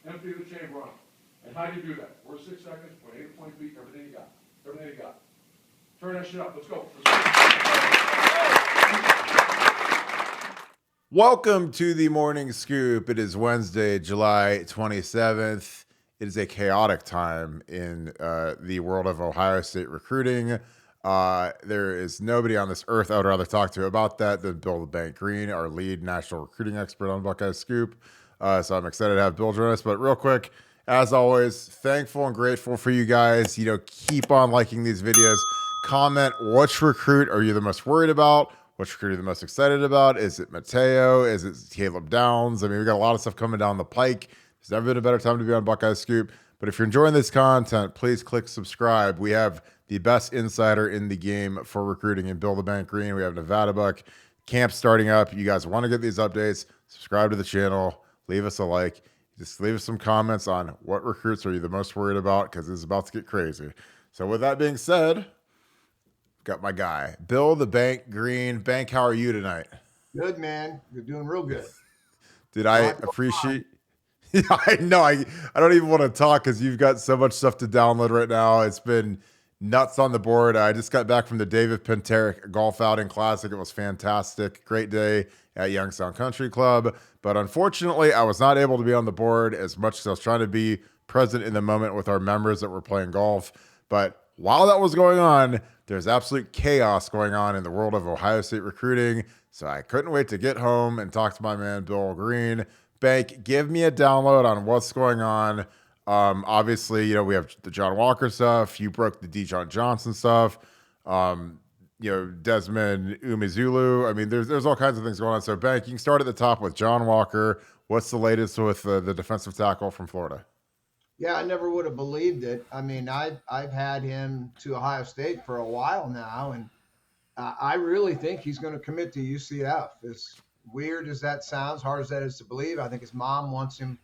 Empty the chamber on them. And how do you do that? First 6 seconds, point A to point B, everything you got. Everything you got. Turn that shit up. Let's go. Welcome to the Morning Scoop. It is Wednesday, July 27th. It is a chaotic time in the world of Ohio State recruiting. There is nobody on this earth I would rather talk to about that than Bill the Bank Greene, our lead national recruiting expert on Buckeye Scoop. So I'm excited to have Bill join us. But real quick, as always, thankful and grateful for you guys. Keep on liking these videos. Comment which recruit are you the most worried about? Which recruit are you the most excited about? Is it Mateo? Is it Caleb Downs? I mean, we got a lot of stuff coming down the pike. There's never been a better time to be on Buckeye Scoop. But if you're enjoying this content, please click subscribe. We have the best insider in the game for recruiting in Bill the Bank Greene. We have Nevada Buck camp starting up. You guys want to get these updates, subscribe to the channel, leave us a like. Just leave us some comments on what recruits are you the most worried about, because it's about to get crazy. So with that being said, got my guy, Bill the Bank Greene. Bank, how are you tonight? Good, man. You're doing real good. Did I appreciate? Yeah, I know. I don't even want to talk because you've got so much stuff to download right now. It's been nuts on the board. I just got back from the David Penterick Golf Outing Classic. It was fantastic. Great day at Youngstown Country Club. But unfortunately, I was not able to be on the board as much as I was trying to be present in the moment with our members that were playing golf. But while that was going on, there's absolute chaos going on in the world of Ohio State recruiting. So I couldn't wait to get home and talk to my man, Bill Greene. Bank, give me a download on what's going on. Obviously, we have the John Walker stuff. You broke the Dijon Johnson stuff. Desmond Muzulu. I mean, there's all kinds of things going on. So, Bank, you can start at the top with John Walker. What's the latest with the defensive tackle from Florida? Yeah, I never would have believed it. I mean, I've had him to Ohio State for a while now, and I really think he's going to commit to UCF. As weird as that sounds, hard as that is to believe, I think his mom wants him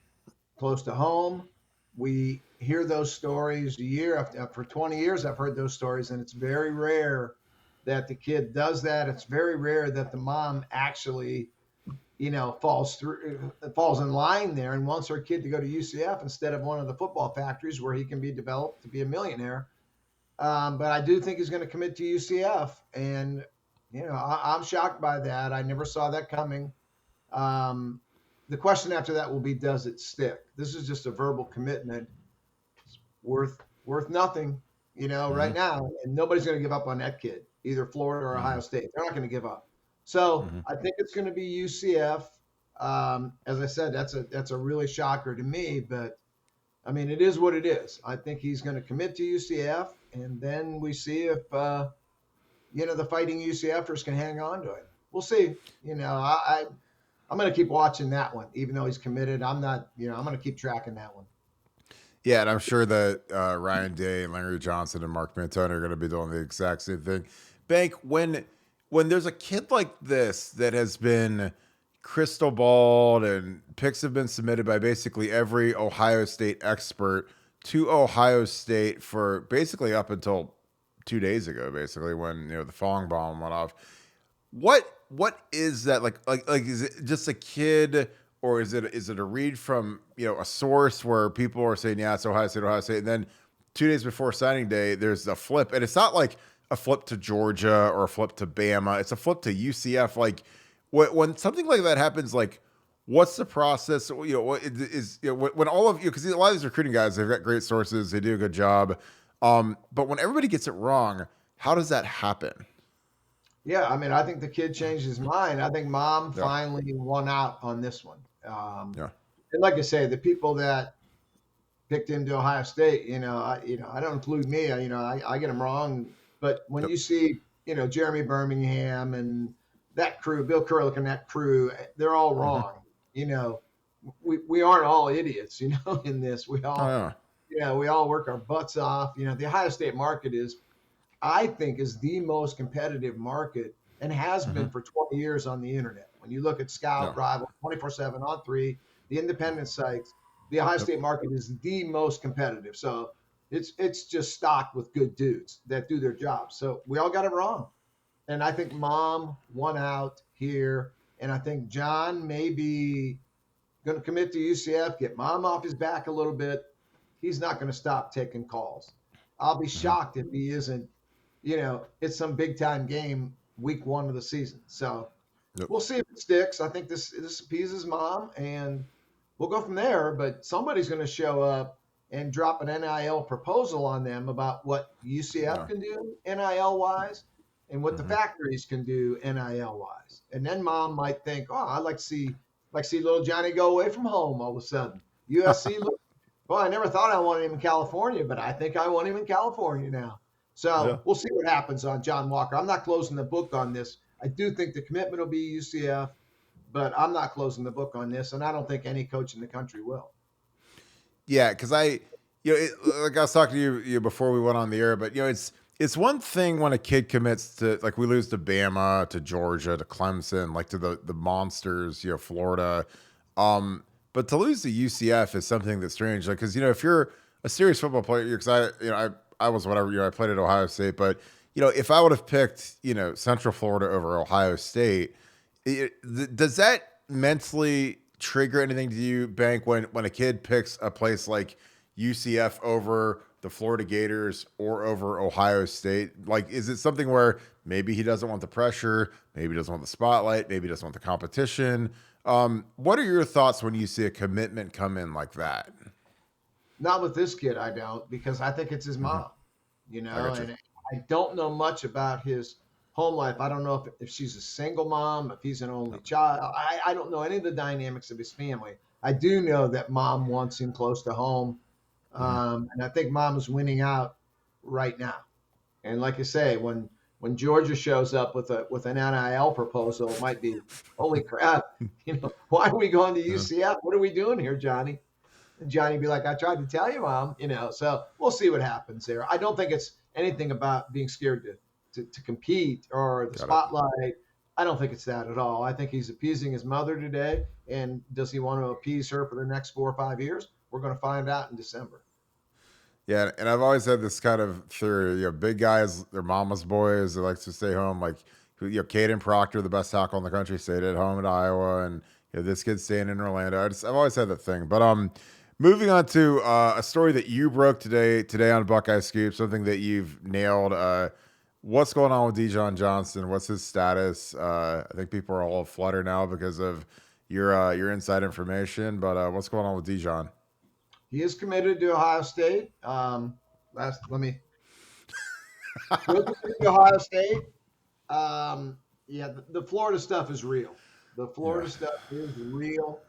close to home. We hear those stories a year. For 20 years, I've heard those stories, and it's very rare that the kid does that. It's very rare that the mom actually, falls in line there and wants her kid to go to UCF instead of one of the football factories where he can be developed to be a millionaire. But I do think he's going to commit to UCF, and I'm shocked by that. I never saw that coming. The question after that will be, does it stick? This is just a verbal commitment. It's worth nothing, right now, and nobody's going to give up on that kid, either Florida or Ohio State. They're not going to give up. So I think it's going to be UCF. As I said, that's a really shocker to me, but I mean, it is what it is. I think he's going to commit to UCF, and then we see if the fighting UCFers can hang on to him. We'll see. I'm going to keep watching that one, even though he's committed. I'm not. I'm going to keep tracking that one. Yeah, and I'm sure that Ryan Day and Larry Johnson and Mark Mantone are going to be doing the exact same thing. Bank, when there's a kid like this that has been crystal balled and picks have been submitted by basically every Ohio State expert to Ohio State for basically up until 2 days ago, basically when the Fong bomb went off. What is that like? Is it just a kid, or is it a read from a source where people are saying, yeah, it's Ohio State, and then 2 days before signing day there's a flip, and it's not like a flip to Georgia or a flip to Bama, it's a flip to UCF. Like when something like that happens, like what's the process? What is when all of you, because a lot of these recruiting guys, they've got great sources, they do a good job, but when everybody gets it wrong, how does that happen? Yeah, I mean, I think the kid changed his mind. I think mom finally won out on this one. And like I say, the people that picked him to Ohio State, I don't include me. I get them wrong. But when you see, Jeremy Birmingham and that crew, Bill Curlick and that crew, they're all wrong. We aren't all idiots, in this. We all, we all work our butts off. The Ohio State market I think is the most competitive market and has been for 20 years on the internet. When you look at Scout, Rival, 24/7, On3, the independent sites, the Ohio State market is the most competitive. So it's just stocked with good dudes that do their job. So we all got it wrong. And I think mom won out here. And I think John may be going to commit to UCF, get mom off his back a little bit. He's not going to stop taking calls. I'll be shocked if he isn't, it's some big time game week 1 of the season. So Yep. we'll see if it sticks. I think this appeases mom, and we'll go from there. But somebody's going to show up and drop an NIL proposal on them about what UCF can do NIL wise and what the factories can do NIL wise. And then mom might think, oh, I'd like to see little Johnny go away from home all of a sudden. USC, well, I never thought I wanted him in California, but I think I want him in California now. So we'll see what happens on John Walker. I'm not closing the book on this. I do think the commitment will be UCF, but I'm not closing the book on this, and I don't think any coach in the country will. Yeah, because like I was talking to you before we went on the air, but it's one thing when a kid commits to, like, we lose to Bama, to Georgia, to Clemson, like to the monsters, Florida, but to lose to UCF is something that's strange. Like, because if you're a serious football player, because I was whatever, I played at Ohio State, but if I would have picked Central Florida over Ohio State, does that mentally trigger anything to you, Bank, when a kid picks a place like UCF over the Florida Gators or over Ohio State? Like, is it something where maybe he doesn't want the pressure, maybe he doesn't want the spotlight, maybe he doesn't want the competition? What are your thoughts when you see a commitment come in like that? Not with this kid, I don't, because I think it's his mom, and I don't know much about his home life. I don't know if she's a single mom, if he's an only child. I don't know any of the dynamics of his family. I do know that mom wants him close to home. And I think mom is winning out right now. And like I say, when Georgia shows up with an NIL proposal, it might be, holy crap, why are we going to UCF? What are we doing here, Johnny? And Johnny be like, I tried to tell you, mom, so we'll see what happens there. I don't think it's anything about being scared to compete or the spotlight. I don't think it's that at all. I think he's appeasing his mother today. And does he want to appease her for the next 4 or 5 years? We're going to find out in December. Yeah, and I've always had this kind of theory. Big guys, they're mama's boys. They like to stay home. Like, Caden Proctor, the best tackle in the country, stayed at home at Iowa, and this kid's staying in Orlando. I've always had that thing. But moving on to a story that you broke today on Buckeye Scoop, something that you've nailed. What's going on with Dijon Johnson? What's his status? I think people are all aflutter now because of your inside information. But what's going on with Dijon? He is committed to Ohio State. Ohio State. The Florida stuff is real. The Florida stuff is real.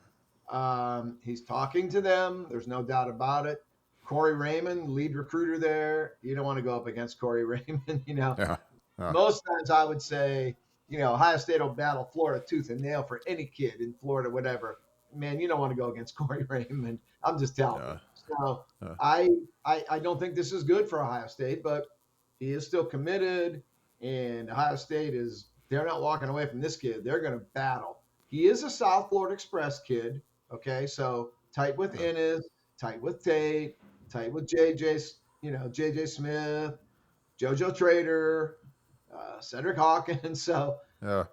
He's talking to them. There's no doubt about it. Corey Raymond, lead recruiter there. You don't want to go up against Corey Raymond. Most times I would say, Ohio State will battle Florida tooth and nail for any kid in Florida, whatever. Man, you don't want to go against Corey Raymond. I'm just telling you. So I don't think this is good for Ohio State, but he is still committed, and Ohio State they're not walking away from this kid. They're going to battle. He is a South Florida Express kid. Okay. So tight with Ennis, tight with Tate, tight with JJ Smith, JoJo Trader, Cedric Hawkins. So I'm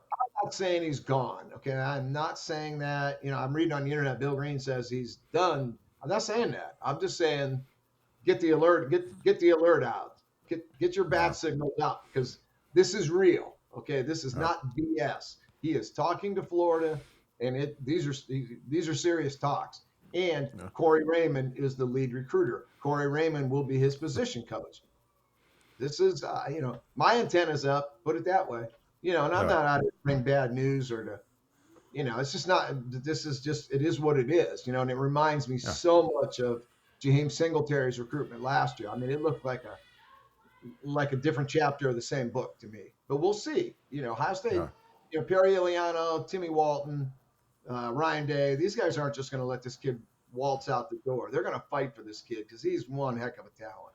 not saying he's gone. Okay. I'm not saying that, I'm reading on the internet, Bill Greene says he's done. I'm not saying that. I'm just saying, get the alert, get the alert out, get your bat signals out, because this is real. Okay. This is not BS. He is talking to Florida, and these are serious talks. And Corey Raymond is the lead recruiter. Corey Raymond will be his position coach. This is, my antenna's up, put it that way. And I'm not out to bring bad news or to, it's just not, this is just, it is what it is, and it reminds me so much of Jaheim Singletary's recruitment last year. I mean, it looked like a different chapter of the same book to me, but we'll see. Ohio State, Perry Iliano, Timmy Walton, Ryan Day, these guys aren't just going to let this kid waltz out the door. They're going to fight for this kid because he's one heck of a talent.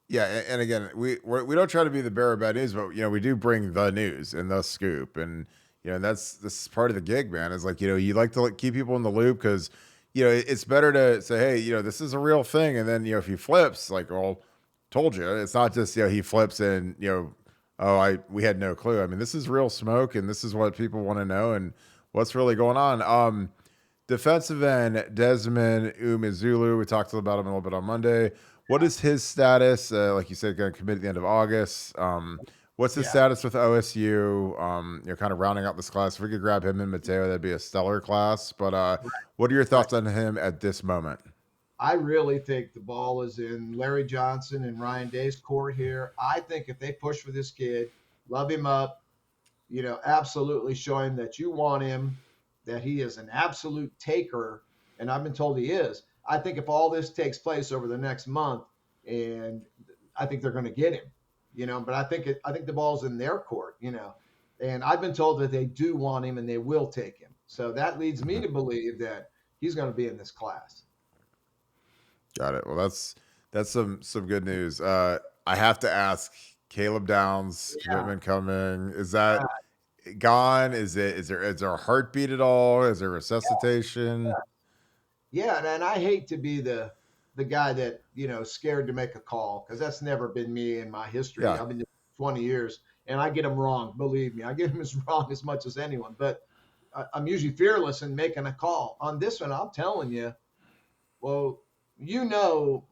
Yeah, and again, we don't try to be the bearer of bad news, but we do bring the news and the scoop, and this is part of the gig, man. Is like you like to keep people in the loop because it's better to say, hey, this is a real thing, and then if he flips, like, well, told you, it's not just he flips and we had no clue. I mean, this is real smoke, and this is what people want to know, and what's really going on. defensive end Desmond Muzulu. We talked about him a little bit on Monday. What is his status? Like you said, going to commit at the end of August. What's his Yeah. status with OSU? Kind of rounding out this class. If we could grab him and Mateo, that'd be a stellar class. But what are your Right. thoughts on him at this moment? I really think the ball is in Larry Johnson and Ryan Day's court here. I think if they push for this kid, love him up, absolutely show him that you want him, that he is an absolute taker, and I've been told he is. I think if all this takes place over the next month, and I think they're going to get him, but I think the ball's in their court, and I've been told that they do want him and they will take him. So that leads me to believe that he's going to be in this class. Got it. Well, that's some good news. I have to ask, Caleb Downs Yeah. commitment coming. Is that gone? Is there a heartbeat at all? Is there resuscitation? Yeah, and I hate to be the guy that scared to make a call, because that's never been me in my history. Yeah. I've been doing 20 years, and I get them wrong. Believe me, I get them as wrong as much as anyone. But I'm usually fearless in making a call. On this one, I'm telling you, well,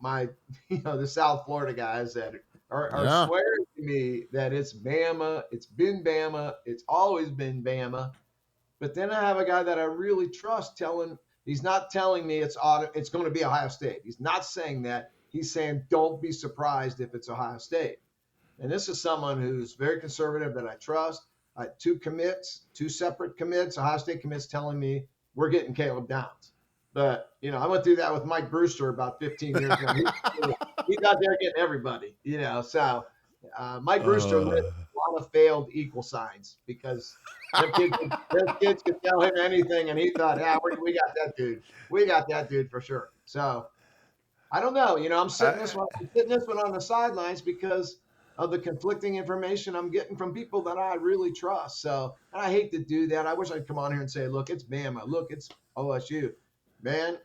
my the South Florida guys that are Yeah. swearing to me that it's Bama, it's been Bama, it's always been Bama. But then I have a guy that I really trust he's not telling me it's going to be Ohio State. He's not saying that. He's saying don't be surprised if it's Ohio State. And this is someone who's very conservative that I trust. Two separate commits, Ohio State commits telling me we're getting Caleb Downs. But I went through that with Mike Brewster about 15 years ago. He's out there getting everybody. So Mike Brewster lived a lot of failed equal signs because them kids could tell him anything, and he thought, we got that dude. We got that dude for sure. So I don't know. I'm sitting this one on the sidelines because of the conflicting information I'm getting from people that I really trust. So, and I hate to do that. I wish I'd come on here and say, look, it's Bama. Look, it's OSU. Man,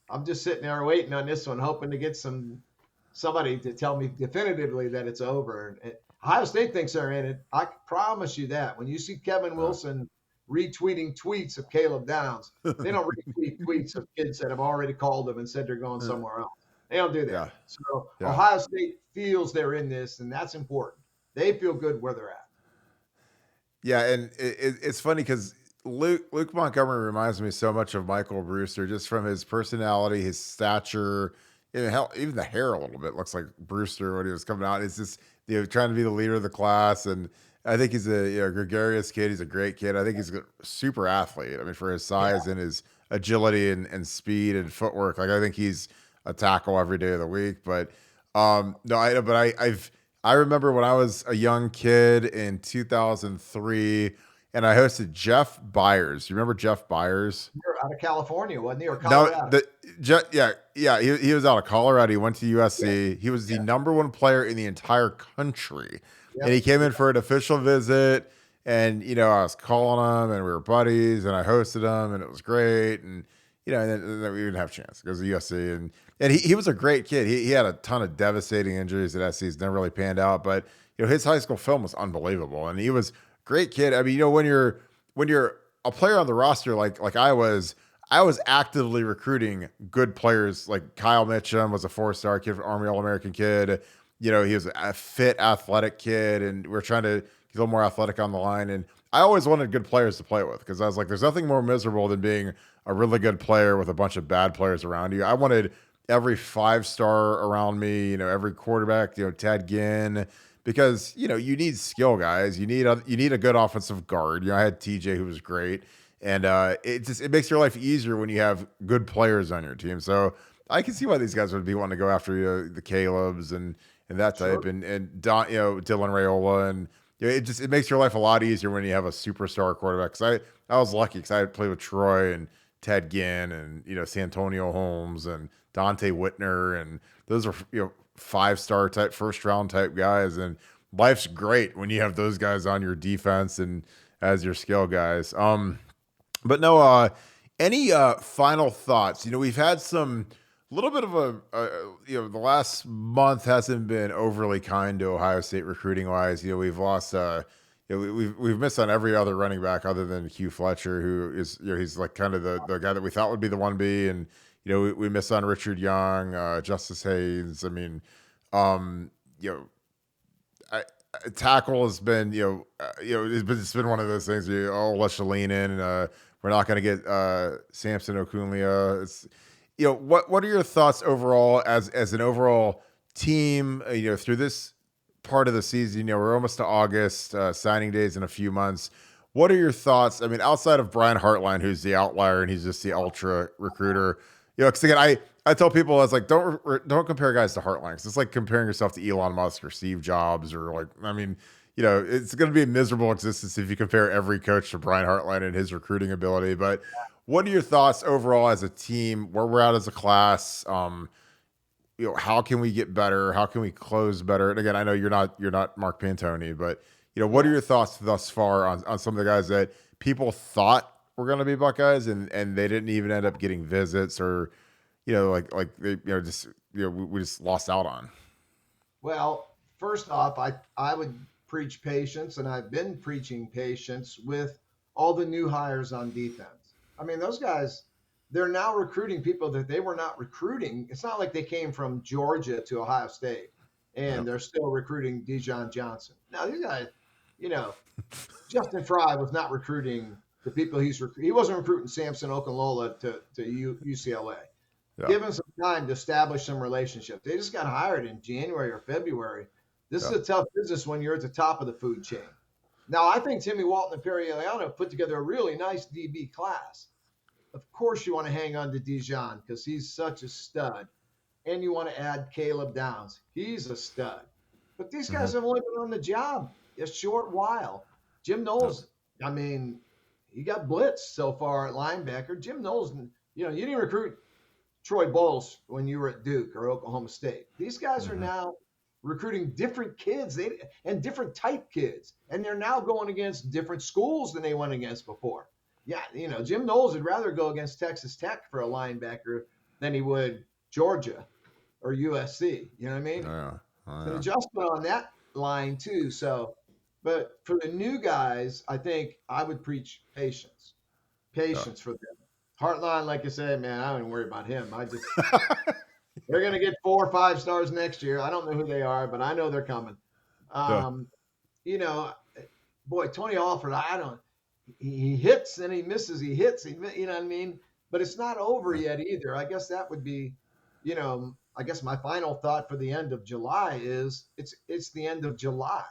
I'm just sitting there waiting on this one, hoping to get somebody to tell me definitively that it's over. And Ohio State thinks they're in it. I promise you that. When you see Kevin Wilson retweeting tweets of Caleb Downs, they don't retweet tweets of kids that have already called them and said they're going somewhere else. They don't do that. Yeah. So Yeah. Ohio State feels they're in this, and that's important. They feel good where they're at. Yeah, and it's funny because Luke Montgomery reminds me so much of Michael Brewster, just from his personality, his stature, even the hair a little bit looks like Brewster when he was coming out. It's just trying to be the leader of the class, and I think he's a gregarious kid. He's a great kid. I think he's a super athlete. I mean, for his size and his agility and speed and footwork, like I think he's a tackle every day of the week. But I remember when I was a young kid in 2003, and I hosted Jeff Byers. You remember Jeff Byers? You're out of California, wasn't he, or Colorado? He was out of Colorado. He went to USC. He was the number one player in the entire country, and he came in for an official visit. And I was calling him, and we were buddies, and I hosted him, and it was great. And and then we didn't have a chance because of USC, and he was a great kid. He had a ton of devastating injuries at SC. He's never really panned out, but his high school film was unbelievable, and he was a great kid. I mean, when you're a player on the roster like I was actively recruiting good players. Like Kyle Mitchum was a 4-star kid, Army All-American kid. He was a fit, athletic kid, and we're trying to get a little more athletic on the line. And I always wanted good players to play with because I was like, there's nothing more miserable than being a really good player with a bunch of bad players around you. I wanted every 5-star around me, every quarterback, Ted Ginn, because you need skill guys. You need a good offensive guard. I had TJ who was great, and it makes your life easier when you have good players on your team. So I can see why these guys would be wanting to go after the Calebs and that type, and Don, Dylan Raiola, and it makes your life a lot easier when you have a superstar quarterback. Because I was lucky because I played with Troy and Ted Ginn and Santonio Holmes and Dante Whitner, and those are 5-star type, first round type guys. And life's great when you have those guys on your defense and as your skill guys. But no, any final thoughts? We've had some little bit of the last month hasn't been overly kind to Ohio State recruiting wise. We've lost we've missed on every other running back other than Hugh Fletcher, who is, he's like kind of the guy that we thought would be the 1B, and we miss on Richard Young, Justice Hayes. I mean, you know, tackle has been it's been one of those things. Let's lean in. We're not going to get Samson Okunlia. It's what are your thoughts overall as an overall team? Through this part of the season, we're almost to August, signing days in a few months. What are your thoughts? I mean, outside of Brian Hartline, who's the outlier and he's just the ultra recruiter, because again, I tell people, I was like, don't compare guys to Hartline. It's like comparing yourself to Elon Musk or Steve Jobs, or like, I mean, it's going to be a miserable existence if you compare every coach to Brian Hartline and his recruiting ability. But what are your thoughts overall as a team, where we're at as a class? How can we get better? How can we close better? And again, I know you're not Mark Pantoni, but what are your thoughts thus far on some of the guys that people thought were going to be Buckeyes and they didn't even end up getting visits, or we just lost out on? Well, first off, I would preach patience, and I've been preaching patience with all the new hires on defense. I mean, those guys, they're now recruiting people that they were not recruiting. It's not like they came from Georgia to Ohio State and they're still recruiting Dijon Johnson. Now, these guys, Justin Fry was not recruiting the people he wasn't recruiting Samson Okunlola to UCLA. Yeah. Give him some time to establish some relationships. They just got hired in January or February. This is a tough business when you're at the top of the food chain. Now, I think Timmy Walton and Perry Eliano put together a really nice DB class. Of course, you want to hang on to Dijon because he's such a stud. And you want to add Caleb Downs. He's a stud. But these guys have only been on the job a short while. Jim Knowles, I mean, he got blitzed so far at linebacker. Jim Knowles, you didn't recruit Troy Bowles when you were at Duke or Oklahoma State. These guys are now recruiting different kids and different type kids. And they're now going against different schools than they went against before. Yeah, Jim Knowles would rather go against Texas Tech for a linebacker than he would Georgia or USC. You know what I mean? Yeah. An adjustment on that line too. So, but for the new guys, I think I would preach patience for them. Hartline, like I said, man, I don't even worry about him. They're going to get 4 or 5 stars next year. I don't know who they are, but I know they're coming. Boy, Tony Alford, he hits and he misses. He hits, you know what I mean? But it's not over yet either. I guess that would be, I guess my final thought for the end of July is it's the end of July.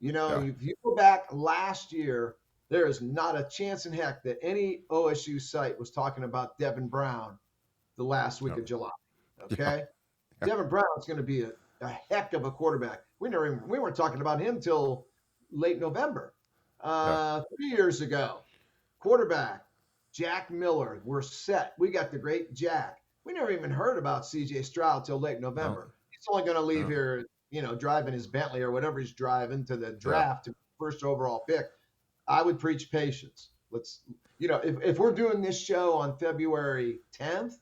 If you go back last year, there is not a chance in heck that any OSU site was talking about Devin Brown the last week of July. Okay? Yeah. Devin Brown is going to be a heck of a quarterback. We weren't talking about him till late November. 3 years ago, quarterback, Jack Miller, we're set. We got the great Jack. We never even heard about CJ Stroud till late November. He's only going to leave here, driving his Bentley or whatever he's driving to the draft to first overall pick. I would preach patience. Let's, if we're doing this show on February 10th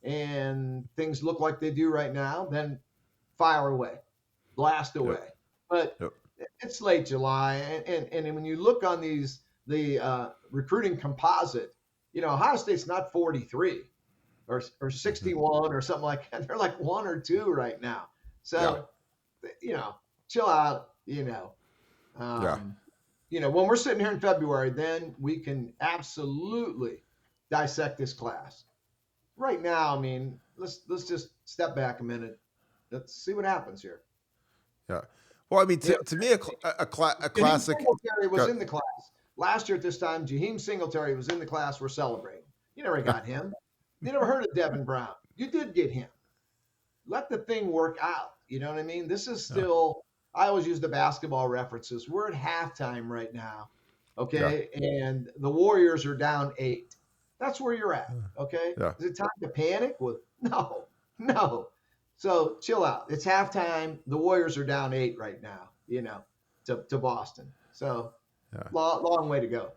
and things look like they do right now, then fire away, blast away. But it's late July, and when you look on the recruiting composite, Ohio State's not 43 or 61 or something like that. They're like 1 or 2 right now. So, chill out. When we're sitting here in February, then we can absolutely dissect this class. Right now, I mean, let's just step back a minute. Let's see what happens here. Yeah. Well, I mean, to me, a classic. Singletary was in the class. Last year at this time, Jaheim Singletary was in the class we're celebrating. You never got him. You never heard of Devin Brown. You did get him. Let the thing work out. You know what I mean? This is still, I always use the basketball references. We're at halftime right now, okay? Yeah. And the Warriors are down 8. That's where you're at, okay? Yeah. Is it time to panic? No. So chill out. It's halftime. The Warriors are down 8 right now, to Boston. So long way to go.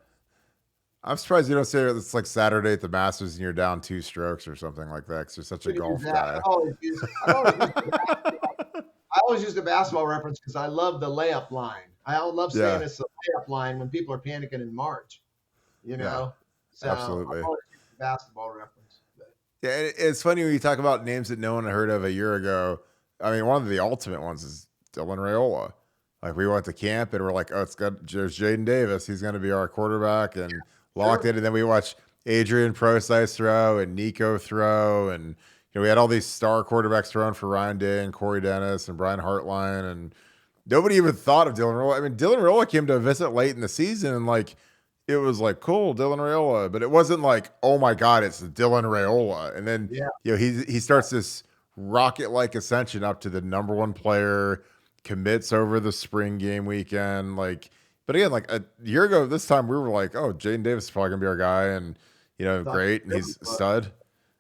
I'm surprised you don't say it's like Saturday at the Masters and you're down 2 strokes or something like that because you're such a golf guy. I always use the basketball reference because I love the layup line. I love saying Yeah. it's a layup line when people are panicking in March. You Yeah. know, so I'm Absolutely. always using basketball reference. But Yeah, it's funny when you talk about names that no one had heard of a year ago. I mean, one of the ultimate ones is Dylan Raiola. Like we went to camp and we're like, oh, there's Jaden Davis. He's going to be our quarterback and locked sure, in. And then we watched Adrian Procise throw and Nico throw, and we had all these star quarterbacks throwing for Ryan Day and Corey Dennis and Brian Hartline, and nobody even thought of Dylan Raiola. I mean, Dylan Raiola came to visit late in the season, and like it was like cool, Dylan Raiola, but it wasn't like, oh my god, it's Dylan Raiola. And then yeah, he starts this rocket like ascension up to the number one player, commits over the spring game weekend. Like, but again, like a year ago this time, we were like, oh, Jaden Davis is probably gonna be our guy, and thought great, and it he's a was, stud.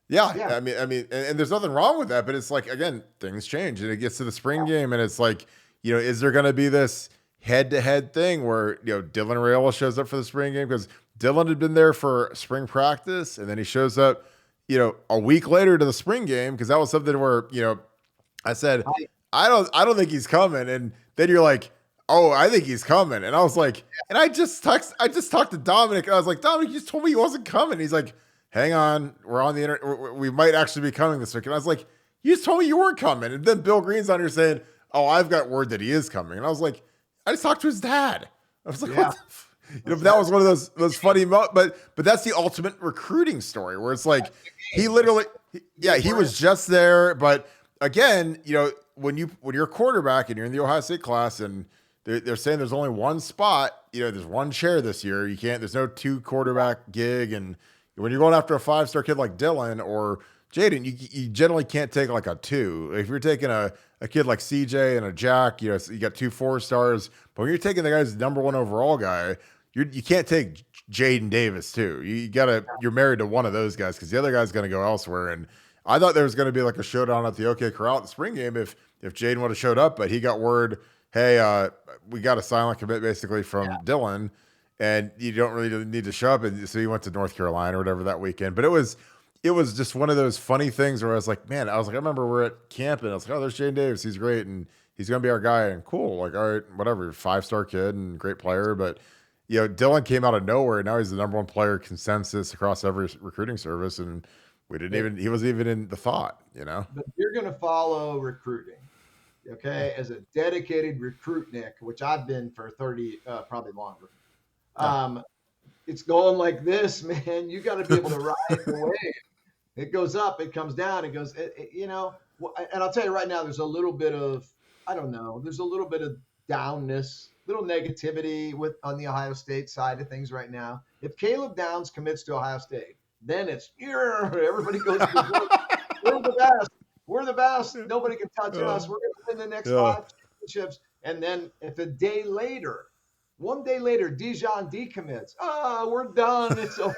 Yeah, yeah, and there's nothing wrong with that, but it's like again, things change, and it gets to the spring game, and it's like, is there going to be this head-to-head thing where Dylan Raiola shows up for the spring game because Dylan had been there for spring practice, and then he shows up, a week later to the spring game because that was something where I said I, I don't think he's coming, and then you're like, oh, I think he's coming, and I was like, and I just talked to Dominic, and I was like, Dominic, you just told me he wasn't coming. He's like, hang on, we're on the internet. We might actually be coming this week. And I was like, you just told me you weren't coming. And then Bill Greene's on here saying, oh, I've got word that he is coming. And I was like, I just talked to his dad. I was like, yeah, what but that was one of those funny but that's the ultimate recruiting story where it's like he literally he was just there. But again, when you're a quarterback and you're in the Ohio State class and they're saying there's only one spot, there's one chair this year. There's no 2 quarterback gig, and when you're going after a 5-star kid like Dylan or Jaden, you generally can't take like a 2. If you're taking a kid like CJ and a Jack, you got 2 4-stars. But when you're taking the guy's number 1 overall guy, you can't take Jaden Davis too. You're married to one of those guys because the other guy's going to go elsewhere. And I thought there was going to be like a showdown at the OK Corral at the spring game if Jaden would have showed up, but he got word, hey, we got a silent commit basically from Dylan. And you don't really need to show up. And so he went to North Carolina or whatever that weekend. But it was just one of those funny things where I was like, I remember we're at camp and I was like, oh, there's Jaden Davis. He's great. And he's going to be our guy. And cool. Like, all right, whatever. 5-star kid and great player. But, Dylan came out of nowhere. And now he's the number 1 player consensus across every recruiting service. And he wasn't even in the thought, But you're going to follow recruiting, okay, as a dedicated recruit, Nick, which I've been for 30, probably longer. It's going like this, man. You got to be able to ride the wave. It goes up, it comes down, it goes, and I'll tell you right now, there's a little bit of, I don't know, there's a little bit of downness, little negativity on the Ohio State side of things right now. If Caleb Downs commits to Ohio State, then it's, everybody goes, we're the best. We're the best. Nobody can touch us. We're going to win the next 5 championships. And then if one day later, Dijon decommits. Oh, we're done. It's over.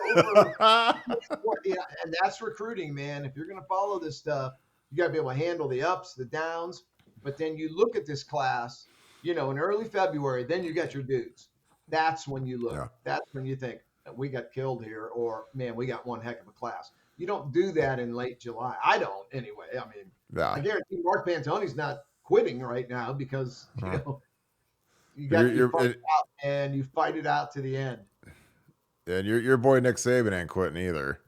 And that's recruiting, man. If you're going to follow this stuff, you got to be able to handle the ups, the downs. But then you look at this class, in early February, then you got your dudes. That's when you look. Yeah. That's when you think, we got killed here, or, man, we got one heck of a class. You don't do that in late July. I don't, anyway. I mean, I guarantee Mark Pantoni's not quitting right now because, you got to fight it out, and you fight it out to the end. Yeah, and your boy Nick Saban ain't quitting either.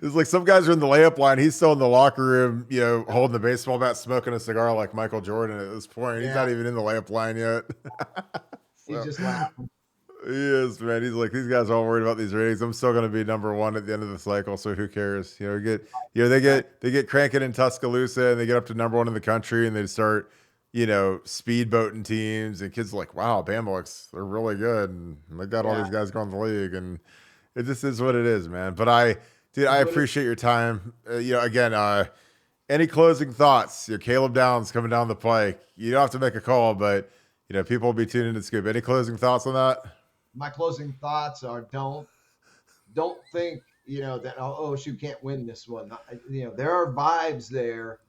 It's like some guys are in the layup line. He's still in the locker room, holding the baseball bat, smoking a cigar like Michael Jordan at this point. Yeah. He's not even in the layup line yet. He's just laughing. He is, man. He's like, these guys are all worried about these ratings. I'm still going to be number 1 at the end of the cycle, so who cares? They get cranking in Tuscaloosa, and they get up to number 1 in the country, and they start, speedboating teams, and kids are like, wow, Bama they're really good, and they got all these guys going to the league, and it just is what it is, man. But I appreciate your time. Again, any closing thoughts? Caleb Downs coming down the pike. You don't have to make a call, but people will be tuning in to Scoop. Any closing thoughts on that? My closing thoughts are don't think that OSU can't win this one. There are vibes there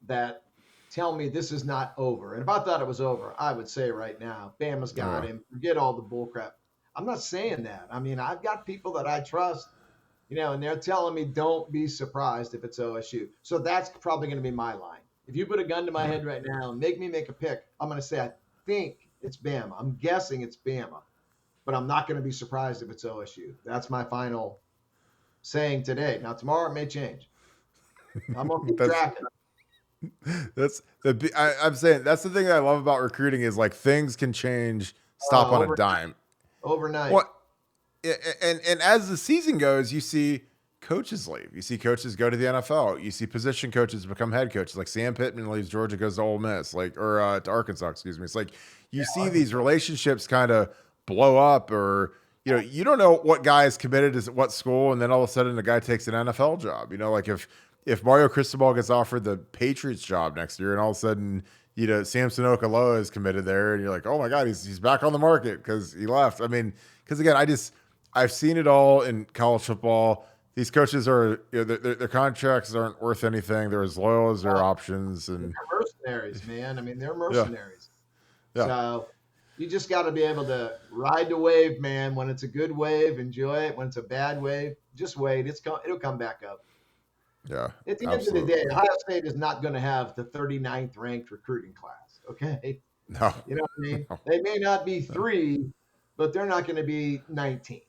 that tell me this is not over. And if I thought it was over, I would say right now, Bama's got him. Forget all the bull crap. I'm not saying that. I mean, I've got people that I trust, and they're telling me don't be surprised if it's OSU. So that's probably going to be my line. If you put a gun to my head right now and make me make a pick, I'm going to say I think it's Bama. I'm guessing it's Bama, but I'm not going to be surprised if it's OSU. That's my final saying today. Now tomorrow it may change. I'm going to keep That's tracking. I'm saying that's the thing that I love about recruiting is like things can change, stop on a dime. Overnight. What? And as the season goes, you see coaches leave. You see coaches go to the NFL. You see position coaches become head coaches. Like Sam Pittman leaves Georgia, goes to Ole Miss, or to Arkansas. Excuse me. It's like you see these relationships kind of blow up, or you don't know what guy is committed to what school, and then all of a sudden the guy takes an NFL job. Like if Mario Cristobal gets offered the Patriots job next year, and all of a sudden Samson Okaloa is committed there, and you're like, oh my God, he's back on the market because he left. I mean, because again, I've seen it all in college football. These coaches are, their contracts aren't worth anything. They're as loyal as their options, and they're mercenaries, man. I mean, they're yeah, mercenaries. yeah, So you just got to be able to ride the wave, man. When it's a good wave, enjoy it. When it's a bad wave, just wait. It'll come back up. yeah. At the Absolutely. end of the day, Ohio State is not going to have the 39th ranked recruiting class. Okay, No, you know what I mean? no, They may not be 3, but they're not going to be 19.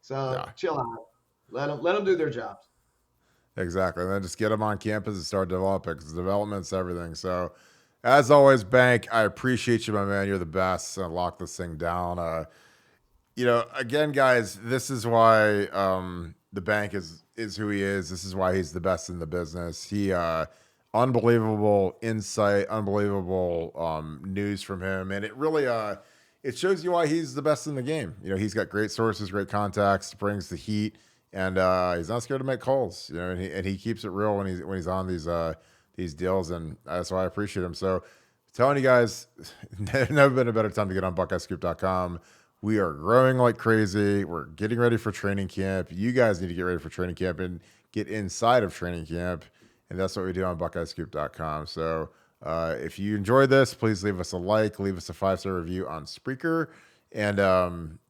So yeah, chill out. Let them do their jobs. exactly. And then just get them on campus and start developing, because development's everything. So, as always, Bank, I appreciate you, my man. You're the best. And lock this thing down. Again, guys, this is why the Bank is who he is. This is why he's the best in the business. He unbelievable insight, unbelievable news from him, and it really it shows you why he's the best in the game. He's got great sources, great contacts, brings the heat, and he's not scared to make calls. And he keeps it real when he's on these deals, and that's why I appreciate him. So, telling you guys, never been a better time to get on BuckeyeScoop.com. We are growing like crazy. We're getting ready for training camp. You guys need to get ready for training camp and get inside of training camp. And that's what we do on BuckeyeScoop.com. So if you enjoyed this, please leave us a like, leave us a 5-star review on Spreaker, and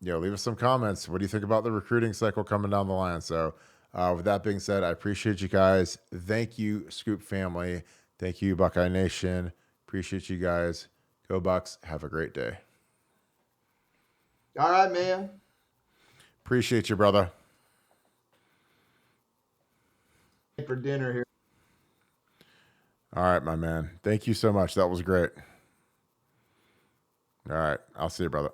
leave us some comments. What do you think about the recruiting cycle coming down the line? So with that being said, I appreciate you guys. Thank you, Scoop family. Thank you, Buckeye Nation. Appreciate you guys. Go Bucks. Have a great day. All right, man. Appreciate you, brother. For dinner here. All right, my man. Thank you so much. That was great. All right. I'll see you, brother.